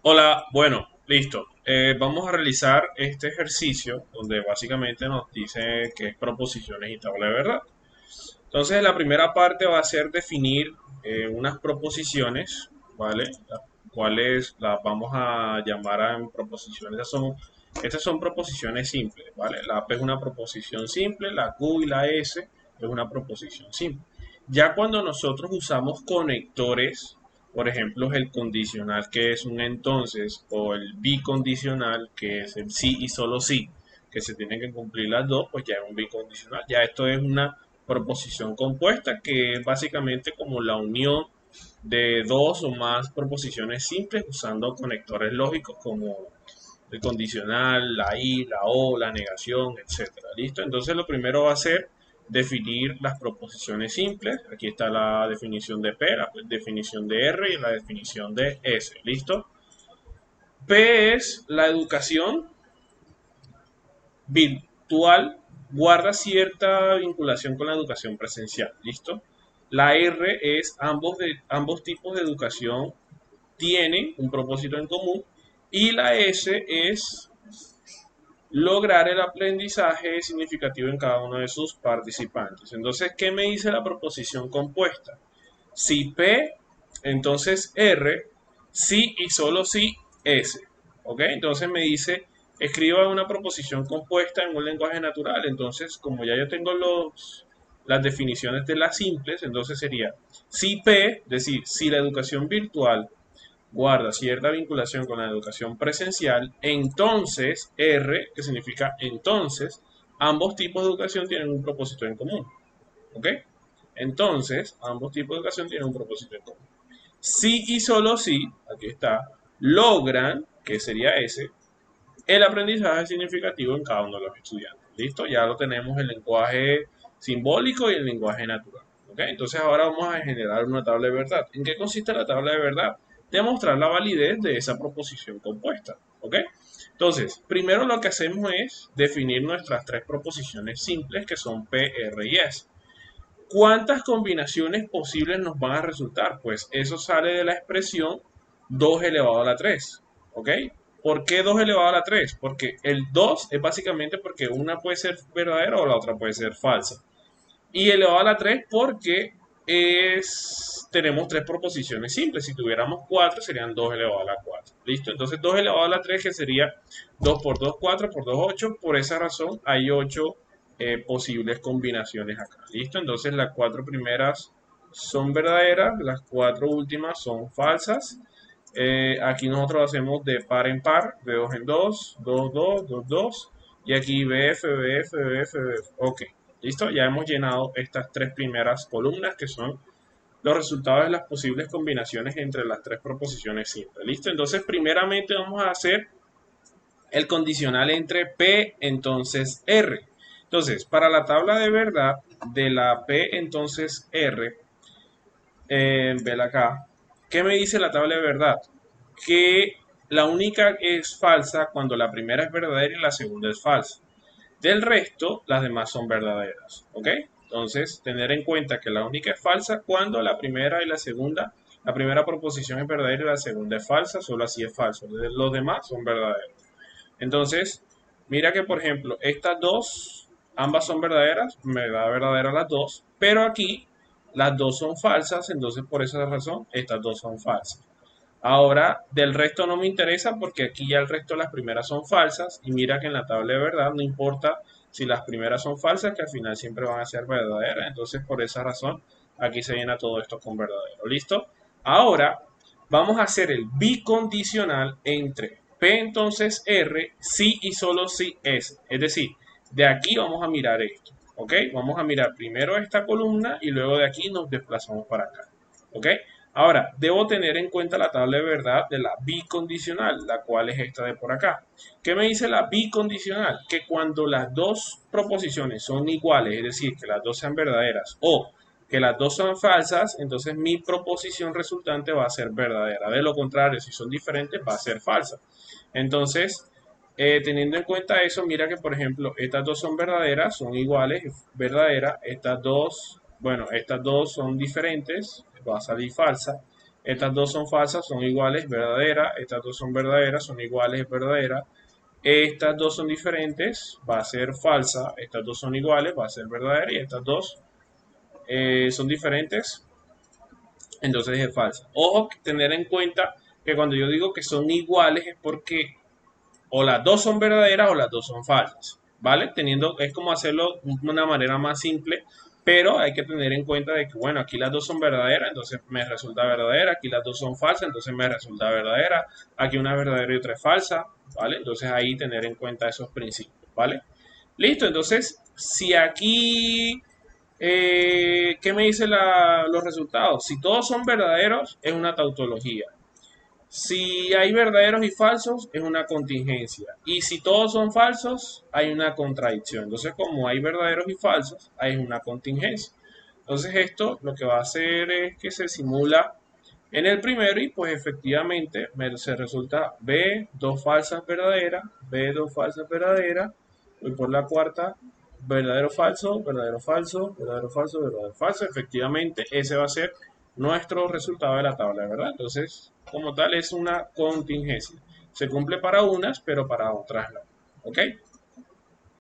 Hola, bueno, listo. Vamos a realizar este ejercicio donde básicamente nos dice que es proposiciones y tabla de verdad. Entonces, la primera parte va a ser definir unas proposiciones, ¿vale? Las cuales las vamos a llamar en proposiciones. Estas son proposiciones simples, ¿vale? La P es una proposición simple, la Q y la S es una proposición simple. Ya cuando nosotros usamos conectores, por ejemplo, el condicional que es un entonces o el bicondicional que es el sí y solo sí, que se tienen que cumplir las dos, pues ya es un bicondicional. Ya esto es una proposición compuesta, que es básicamente como la unión de dos o más proposiciones simples usando conectores lógicos como el condicional, la y, la o, la negación, etcétera. ¿Listo? Entonces lo primero va a ser definir las proposiciones simples. Aquí está la definición de P, la definición de R y la definición de S. ¿Listo? P es la educación virtual, guarda cierta vinculación con la educación presencial. ¿Listo? La R es ambos tipos de educación tienen un propósito en común y la S es lograr el aprendizaje significativo en cada uno de sus participantes. Entonces, ¿qué me dice la proposición compuesta? Si P, entonces R, si y solo si S. ¿Ok? Entonces me dice, escriba una proposición compuesta en un lenguaje natural. Entonces, como ya yo tengo las definiciones de las simples, entonces sería si P, es decir, si la educación virtual guarda cierta vinculación con la educación presencial, entonces R, que significa entonces, ambos tipos de educación tienen un propósito en común. ¿Ok? Entonces, ambos tipos de educación tienen un propósito en común. Si y solo si, aquí está, logran, que sería ese, el aprendizaje significativo en cada uno de los estudiantes. ¿Listo? Ya lo tenemos el lenguaje simbólico y el lenguaje natural. ¿Ok? Entonces ahora vamos a generar una tabla de verdad. ¿En qué consiste la tabla de verdad? Demostrar la validez de esa proposición compuesta. ¿Ok? Entonces, primero lo que hacemos es definir nuestras tres proposiciones simples que son P, R y S. ¿Cuántas combinaciones posibles nos van a resultar? Pues eso sale de la expresión 2 elevado a la 3. ¿Ok? ¿Por qué 2 elevado a la 3? Porque el 2 es básicamente porque una puede ser verdadera o la otra puede ser falsa. Y elevado a la 3 porque tenemos tres proposiciones simples. Si tuviéramos 4 serían 2 elevado a la 4. ¿Listo? Entonces 2 elevado a la 3 que sería 2 por 2 4 por 2 8. Por esa razón hay 8 posibles combinaciones acá. ¿Listo? Entonces las cuatro primeras son verdaderas, las cuatro últimas son falsas. Aquí nosotros hacemos de par en par, de 2 en 2, 2, 2, 2, 2. Y aquí BF, BF, BF, BF. Ok, listo. Ya hemos llenado estas tres primeras columnas que son los resultados de las posibles combinaciones entre las tres proposiciones simples. Listo. Entonces, primeramente vamos a hacer el condicional entre P entonces R. Entonces, para la tabla de verdad de la P entonces R, vela acá, ¿qué me dice la tabla de verdad? Que la única es falsa cuando la primera es verdadera y la segunda es falsa. Del resto, las demás son verdaderas. ¿Ok? Entonces, tener en cuenta que la única es falsa cuando la primera y la primera proposición es verdadera y la segunda es falsa, solo así es falso. Los demás son verdaderos. Entonces, mira que por ejemplo, estas dos, ambas son verdaderas, me da verdadera las dos, pero aquí las dos son falsas, entonces por esa razón estas dos son falsas. Ahora, del resto no me interesa porque aquí ya el resto de las primeras son falsas y mira que en la tabla de verdad no importa si las primeras son falsas, que al final siempre van a ser verdaderas. Entonces, por esa razón, aquí se llena todo esto con verdadero. ¿Listo? Ahora, vamos a hacer el bicondicional entre P entonces R, sí y solo sí es. Es decir, de aquí vamos a mirar esto. ¿Ok? Vamos a mirar primero esta columna y luego de aquí nos desplazamos para acá. ¿Ok? Ahora, debo tener en cuenta la tabla de verdad de la bicondicional, la cual es esta de por acá. ¿Qué me dice la bicondicional? Que cuando las dos proposiciones son iguales, es decir, que las dos sean verdaderas o que las dos son falsas, entonces mi proposición resultante va a ser verdadera. De lo contrario, si son diferentes, va a ser falsa. Entonces, teniendo en cuenta eso, mira que por ejemplo, estas dos son verdaderas, son iguales, verdaderas. Estas dos, bueno, estas dos son diferentes, va a salir falsa. Estas dos son falsas, son iguales, verdadera. Estas dos son verdaderas, son iguales, verdadera. Estas dos son diferentes, va a ser falsa. Estas dos son iguales, va a ser verdadera. Y estas dos son diferentes, entonces es falsa. Ojo, tener en cuenta que cuando yo digo que son iguales es porque o las dos son verdaderas o las dos son falsas, ¿vale? Es como hacerlo de una manera más simple, pero hay que tener en cuenta de que, bueno, aquí las dos son verdaderas, entonces me resulta verdadera, aquí las dos son falsas, entonces me resulta verdadera, aquí una es verdadera y otra es falsa, ¿vale? Entonces ahí tener en cuenta esos principios, ¿vale? Listo, entonces, si aquí, ¿qué me dicen los resultados? Si todos son verdaderos, es una tautología. Si hay verdaderos y falsos, es una contingencia. Y si todos son falsos, hay una contradicción. Entonces, como hay verdaderos y falsos, hay una contingencia. Entonces, esto lo que va a hacer es que se simula en el primero y pues efectivamente se resulta B, dos falsas verdaderas, B, dos falsas verdaderas. Voy por la cuarta, verdadero falso, verdadero falso, verdadero falso, verdadero falso. Efectivamente, ese va a ser nuestro resultado de la tabla, ¿verdad? Entonces, como tal, es una contingencia. Se cumple para unas, pero para otras no. ¿Ok?